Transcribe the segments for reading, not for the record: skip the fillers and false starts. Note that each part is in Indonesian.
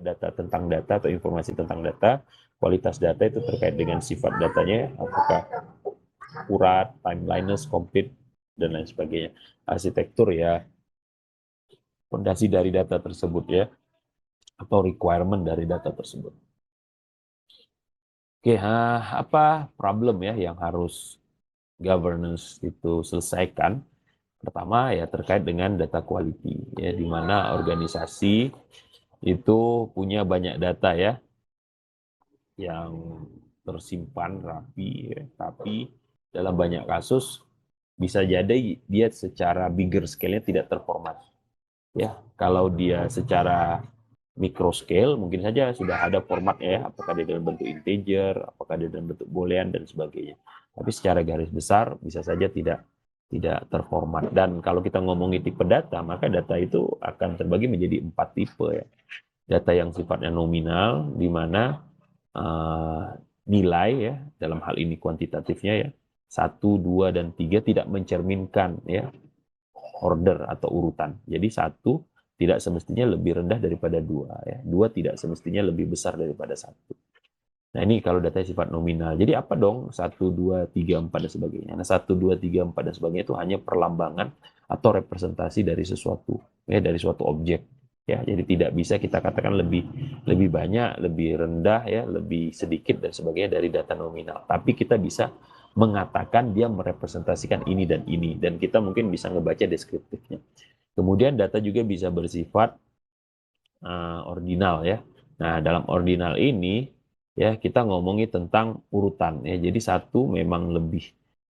data tentang data atau informasi tentang data, kualitas data itu terkait dengan sifat datanya, apakah akurat, timeliness, complete, dan lain sebagainya. Arsitektur ya, fondasi dari data tersebut ya, atau requirement dari data tersebut. Oke, apa problem ya yang harus governance itu selesaikan? Pertama ya terkait dengan data quality ya, di mana organisasi itu punya banyak data ya yang tersimpan rapi ya, tapi dalam banyak kasus bisa jadi dia secara bigger scale-nya tidak terformat ya. Kalau dia secara micro scale mungkin saja sudah ada formatnya ya, apakah dia dalam bentuk integer, apakah dia dalam bentuk boolean dan sebagainya. Tapi secara garis besar bisa saja tidak terformat. Dan kalau kita ngomongin tipe data, maka data itu akan terbagi menjadi 4 tipe ya. Data yang sifatnya nominal, di mana nilai ya, dalam hal ini kuantitatifnya ya, 1, 2, dan 3 tidak mencerminkan ya order atau urutan. Jadi 1 tidak semestinya lebih rendah daripada 2 ya. 2 tidak semestinya lebih besar daripada 1. Nah, ini kalau datanya sifat nominal. Jadi apa dong 1, 2, 3, 4 dan sebagainya. Nah, 1, 2, 3, 4 dan sebagainya itu hanya perlambangan atau representasi dari sesuatu ya, dari suatu objek ya. Jadi tidak bisa kita katakan lebih banyak, lebih rendah ya, lebih sedikit dan sebagainya dari data nominal. Tapi kita bisa mengatakan dia merepresentasikan ini dan kita mungkin bisa ngebaca deskriptifnya. Kemudian data juga bisa bersifat ordinal ya. Nah, dalam ordinal ini ya kita ngomongin tentang urutan ya. Jadi 1 memang lebih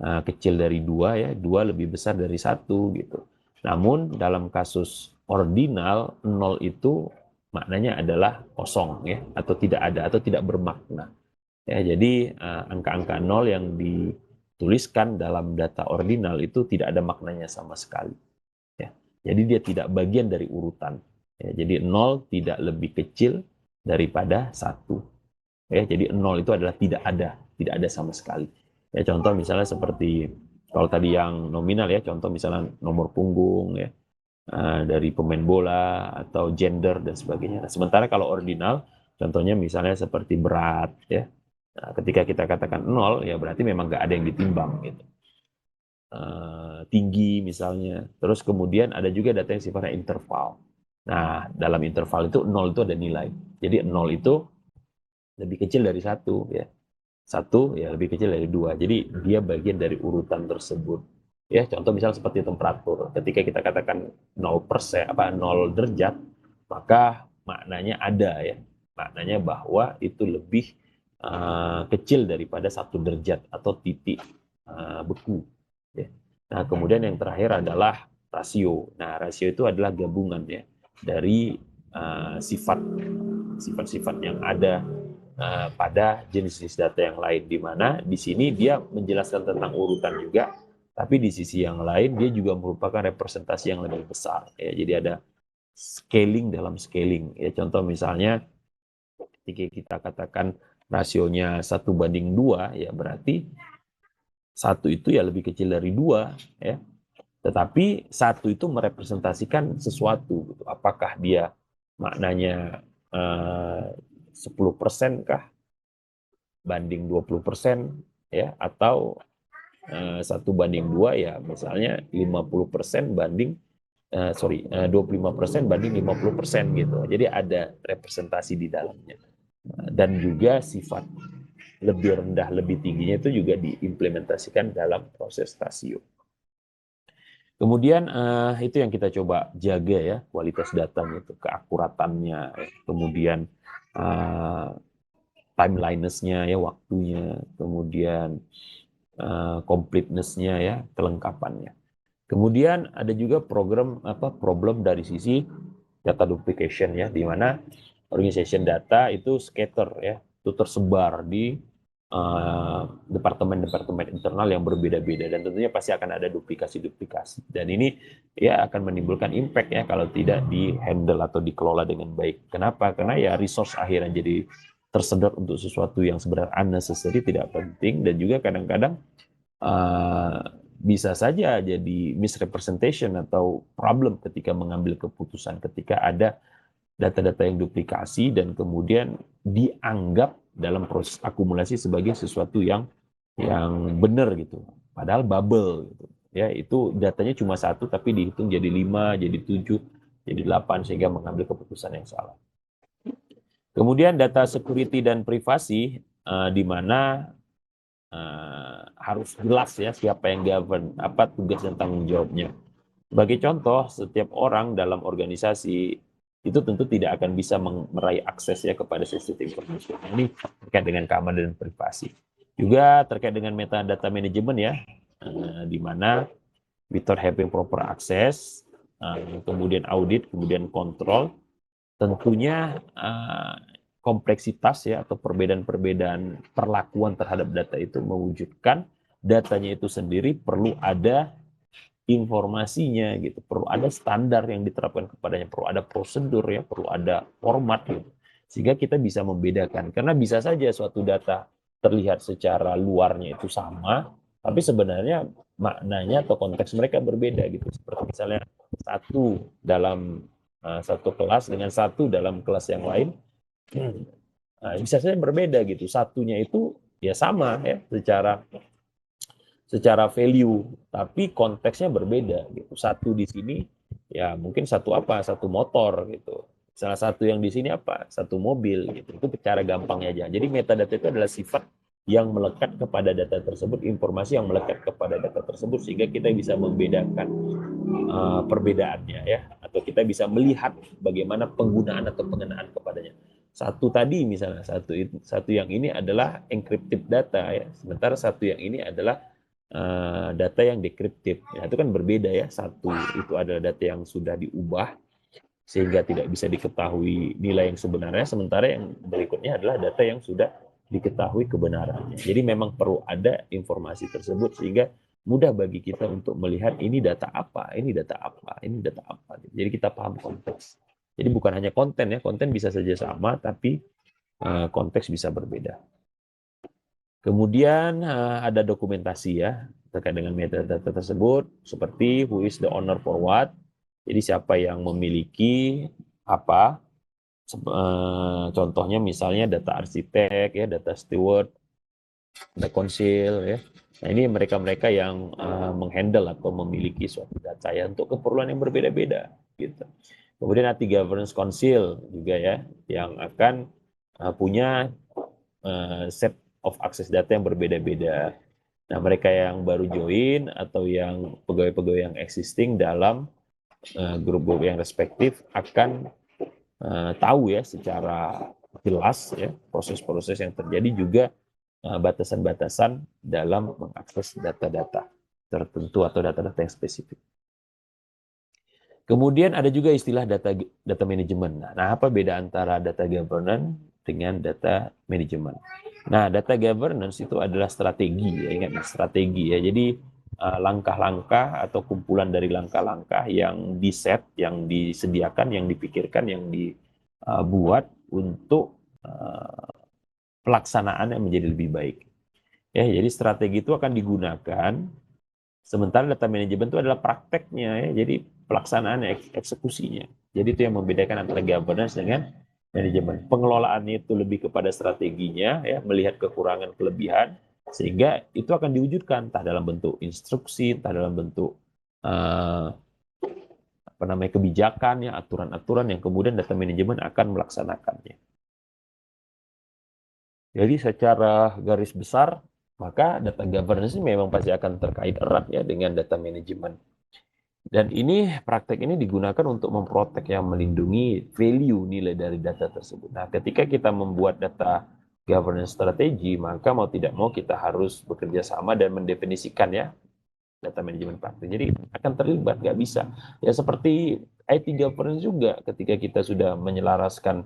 kecil dari 2 ya, 2 lebih besar dari 1 gitu. Namun dalam kasus ordinal 0 itu maknanya adalah kosong ya, atau tidak ada atau tidak bermakna. Ya, jadi angka-angka 0 yang dituliskan dalam data ordinal itu tidak ada maknanya sama sekali. Ya. Jadi dia tidak bagian dari urutan. Ya, jadi 0 tidak lebih kecil daripada 1. Ya, jadi 0 itu adalah tidak ada sama sekali. Ya, contoh misalnya seperti kalau tadi yang nominal ya, contoh misalnya nomor punggung ya, dari pemain bola atau gender dan sebagainya. Nah, sementara kalau ordinal, contohnya misalnya seperti berat ya. Nah, ketika kita katakan 0 ya berarti memang nggak ada yang ditimbang gitu. Tinggi misalnya. Terus kemudian ada juga data yang sifatnya interval. Nah, dalam interval itu 0 itu ada nilai. Jadi 0 itu lebih kecil dari 1 ya. 1 ya lebih kecil dari 2. Jadi dia bagian dari urutan tersebut. Ya, contoh misalnya seperti temperatur. Ketika kita katakan 0%, 0 derajat, maka maknanya ada ya. Maknanya bahwa itu lebih kecil daripada 1 derajat atau titik beku. Ya. Nah, kemudian yang terakhir adalah rasio. Nah, rasio itu adalah gabungan ya dari sifat-sifat yang ada pada jenis-jenis data yang lain, di mana di sini dia menjelaskan tentang urutan juga, tapi di sisi yang lain dia juga merupakan representasi yang lebih besar. Ya, jadi ada scaling dalam scaling. Ya, contoh misalnya ketika kita katakan rasionya 1:2, ya berarti 1 itu ya lebih kecil dari 2 ya. Tetapi 1 itu merepresentasikan sesuatu gitu. Apakah dia maknanya 10% kah banding 20% ya, atau 1:2 ya, misalnya 50% banding 25% banding 50% gitu. Jadi ada representasi di dalamnya. Dan juga sifat lebih rendah, lebih tingginya itu juga diimplementasikan dalam proses rasio. Kemudian itu yang kita coba jaga ya, kualitas datanya itu, keakuratannya, kemudian timeliness-nya ya, waktunya, kemudian completeness-nya ya, kelengkapannya. Kemudian ada juga problem dari sisi data duplication ya, di mana organization data itu scatter ya, itu tersebar di departemen-departemen internal yang berbeda-beda, dan tentunya pasti akan ada duplikasi-duplikasi, dan ini ya akan menimbulkan impact ya kalau tidak di handle atau dikelola dengan baik. Kenapa? Karena ya resource akhirnya jadi tersedot untuk sesuatu yang sebenarnya unnecessary, tidak penting, dan juga kadang-kadang bisa saja jadi misrepresentation atau problem ketika mengambil keputusan, ketika ada data-data yang duplikasi dan kemudian dianggap dalam proses akumulasi sebagai sesuatu yang benar gitu. Padahal bubble gitu. Ya, itu datanya cuma satu tapi dihitung jadi 5, jadi 7, jadi 8 sehingga mengambil keputusan yang salah. Kemudian data security dan privasi di mana harus jelas ya siapa yang govern, apa tugas dan tanggung jawabnya. Sebagai contoh, setiap orang dalam organisasi itu tentu tidak akan bisa meraih akses ya kepada sensitive information. Ini terkait dengan keamanan dan privasi. Juga terkait dengan metadata management ya, di mana without having proper access, kemudian audit, kemudian kontrol, tentunya kompleksitas ya atau perbedaan-perbedaan perlakuan terhadap data itu mewujudkan datanya itu sendiri perlu ada informasinya gitu, perlu ada standar yang diterapkan kepadanya, perlu ada prosedur ya, perlu ada format gitu. Sehingga kita bisa membedakan karena bisa saja suatu data terlihat secara luarnya itu sama, tapi sebenarnya maknanya atau konteks mereka berbeda gitu. Seperti misalnya satu dalam satu kelas dengan satu dalam kelas yang lain, bisa saja berbeda gitu. Satunya itu ya sama ya secara value, tapi konteksnya berbeda gitu. Satu di sini ya mungkin satu apa? Satu motor gitu. Salah satu yang di sini apa? Satu mobil gitu. Itu cara gampangnya aja. Jadi metadata itu adalah sifat yang melekat kepada data tersebut, informasi yang melekat kepada data tersebut sehingga kita bisa membedakan perbedaannya ya, atau kita bisa melihat bagaimana penggunaan atau pengenaan kepadanya. Satu tadi misalnya satu yang ini adalah encrypted data ya, sementara satu yang ini adalah data yang decrypted. Ya, itu kan berbeda ya. Satu itu adalah data yang sudah diubah sehingga tidak bisa diketahui nilai yang sebenarnya, sementara yang berikutnya adalah data yang sudah diketahui kebenarannya. Jadi memang perlu ada informasi tersebut sehingga mudah bagi kita untuk melihat ini data apa, ini data apa, ini data apa. Jadi kita paham konteks. Jadi bukan hanya konten ya, konten bisa saja sama tapi konteks bisa berbeda. Kemudian ada dokumentasi ya terkait dengan metadata tersebut seperti who is the owner for what. Jadi siapa yang memiliki apa. Contohnya misalnya data arsitek ya, data steward, data konsil ya. Nah, ini mereka-mereka yang menghandle atau memiliki suatu data ya untuk keperluan yang berbeda-beda gitu. Kemudian IT Governance Council juga ya yang akan punya set of access data yang berbeda-beda. Nah, mereka yang baru join atau yang pegawai-pegawai yang existing dalam grup-grup yang respektif akan tahu ya secara jelas ya proses-proses yang terjadi, juga batasan-batasan dalam mengakses data-data tertentu atau data-data yang spesifik. Kemudian ada juga istilah data management. Nah, apa beda antara data governance dengan data management? Nah, data governance itu adalah strategi ya, ingat strategi ya. Jadi langkah-langkah atau kumpulan dari langkah-langkah yang di-set, yang disediakan, yang dipikirkan, yang dibuat untuk pelaksanaan yang menjadi lebih baik. Ya, jadi strategi itu akan digunakan, sementara data manajemen itu adalah prakteknya ya, jadi pelaksanaan eksekusinya. Jadi itu yang membedakan antara governance dengan manajemen. Pengelolaannya itu lebih kepada strateginya ya, melihat kekurangan kelebihan sehingga itu akan diwujudkan entah dalam bentuk instruksi, entah dalam bentuk kebijakan ya, aturan-aturan yang kemudian data manajemen akan melaksanakannya. Jadi secara garis besar maka data governance ini memang pasti akan terkait erat ya dengan data management. Dan ini praktek ini digunakan untuk memprotek yang melindungi value nilai dari data tersebut. Nah, ketika kita membuat data governance strategi, maka mau tidak mau kita harus bekerja sama dan mendefinisikan ya data manajemen praktek. Jadi akan terlibat, nggak bisa. Ya seperti IT governance juga, ketika kita sudah menyelaraskan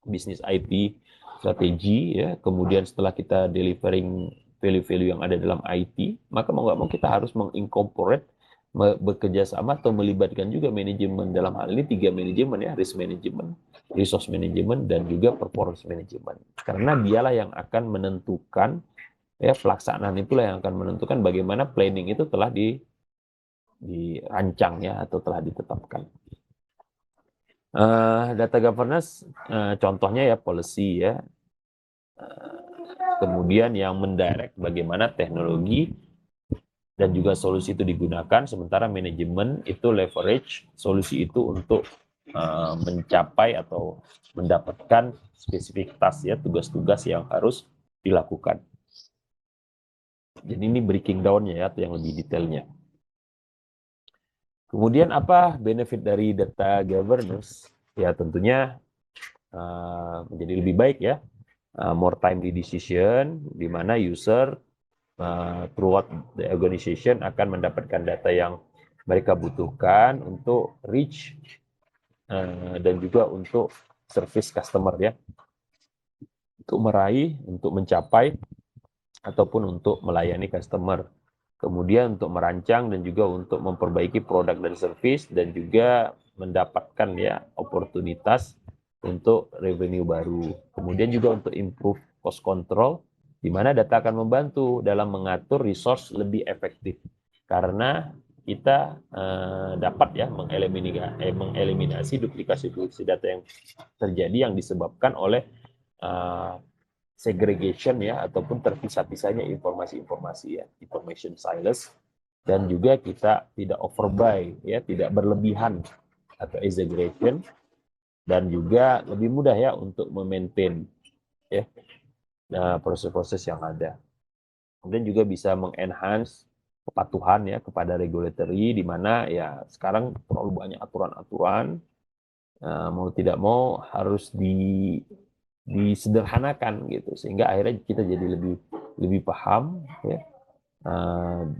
bisnis IT strategi ya, kemudian setelah kita delivering value-value yang ada dalam IT, maka mau nggak mau kita harus mengincorporate, bekerja sama atau melibatkan juga manajemen. Dalam hal ini 3 manajemen ya, risk management, resource management, dan juga performance management. Karena dialah yang akan menentukan ya, pelaksanaan itulah yang akan menentukan bagaimana planning itu telah dirancang ya atau telah ditetapkan. Data governance, contohnya ya policy ya, kemudian yang mendirect bagaimana teknologi dan juga solusi itu digunakan, sementara manajemen itu leverage solusi itu untuk mencapai atau mendapatkan spesifikasi ya tugas-tugas yang harus dilakukan. Jadi ini breaking down-nya ya, atau yang lebih detailnya. Kemudian apa benefit dari data governance? Ya tentunya menjadi lebih baik ya, more timely decision, di mana user throughout the organization akan mendapatkan data yang mereka butuhkan untuk reach dan juga untuk service customer ya, untuk meraih, untuk mencapai ataupun untuk melayani customer. Kemudian untuk merancang dan juga untuk memperbaiki produk dan service, dan juga mendapatkan ya oportunitas untuk revenue baru. Kemudian juga untuk improve cost control, di mana data akan membantu dalam mengatur resource lebih efektif. Karena kita dapat ya mengeliminasi duplikasi data yang terjadi yang disebabkan oleh segregation ya, ataupun terpisah-pisahnya informasi-informasi ya, information silos, dan juga kita tidak overbuy ya, tidak berlebihan atau exaggeration, dan juga lebih mudah ya untuk memaintain ya proses-proses yang ada. Kemudian juga bisa mengenhance kepatuhan ya kepada regulatory, di mana ya sekarang terlalu banyak aturan-aturan, mau tidak mau harus disederhanakan gitu, sehingga akhirnya kita jadi lebih paham ya,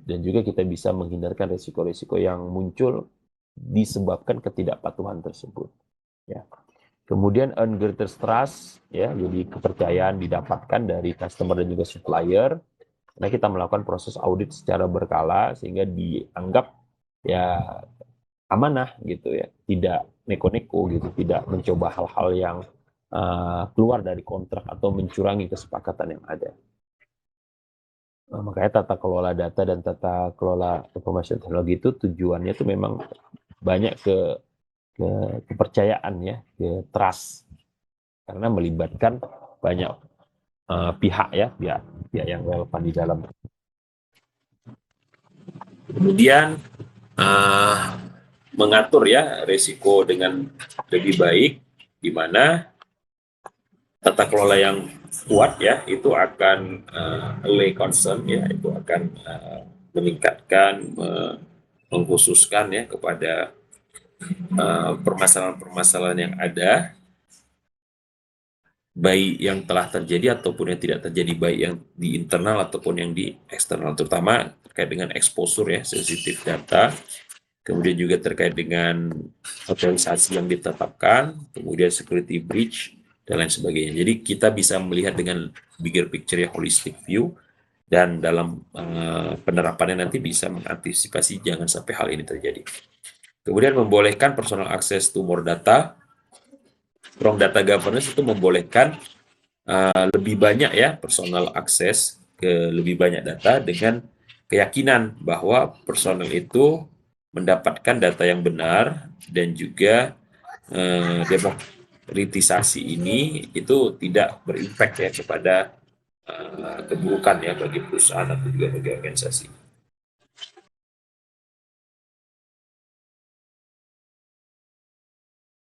dan juga kita bisa menghindarkan risiko-risiko yang muncul disebabkan ketidakpatuhan tersebut ya. Kemudian earn greater trust ya, jadi kepercayaan didapatkan dari customer dan juga supplier karena kita melakukan proses audit secara berkala, sehingga dianggap ya amanah gitu ya, tidak neko-neko gitu, tidak mencoba hal-hal yang keluar dari kontrak atau mencurangi kesepakatan yang ada. Makanya tata kelola data dan tata kelola information teknologi itu tujuannya itu memang banyak ke kepercayaan ya, ke trust, karena melibatkan banyak pihak ya, pihak yang relevan di dalam. Kemudian mengatur ya risiko dengan lebih baik, di mana tata kelola yang kuat ya itu akan allay concern ya, itu akan meningkatkan, mengkhususkan ya kepada permasalahan-permasalahan yang ada, baik yang telah terjadi ataupun yang tidak terjadi, baik yang di internal ataupun yang di eksternal, terutama terkait dengan exposure ya, sensitif data, kemudian juga terkait dengan otorisasi yang ditetapkan, kemudian security breach, dan lain sebagainya. Jadi kita bisa melihat dengan bigger picture ya, holistic view, dan dalam penerapannya nanti bisa mengantisipasi jangan sampai hal ini terjadi. Kemudian membolehkan personal access to more data. From data governance itu membolehkan lebih banyak ya personal access ke lebih banyak data, dengan keyakinan bahwa personal itu mendapatkan data yang benar, dan juga demokratisasi ini itu tidak berimpact ya kepada keburukan ya bagi perusahaan atau juga bagi organisasi.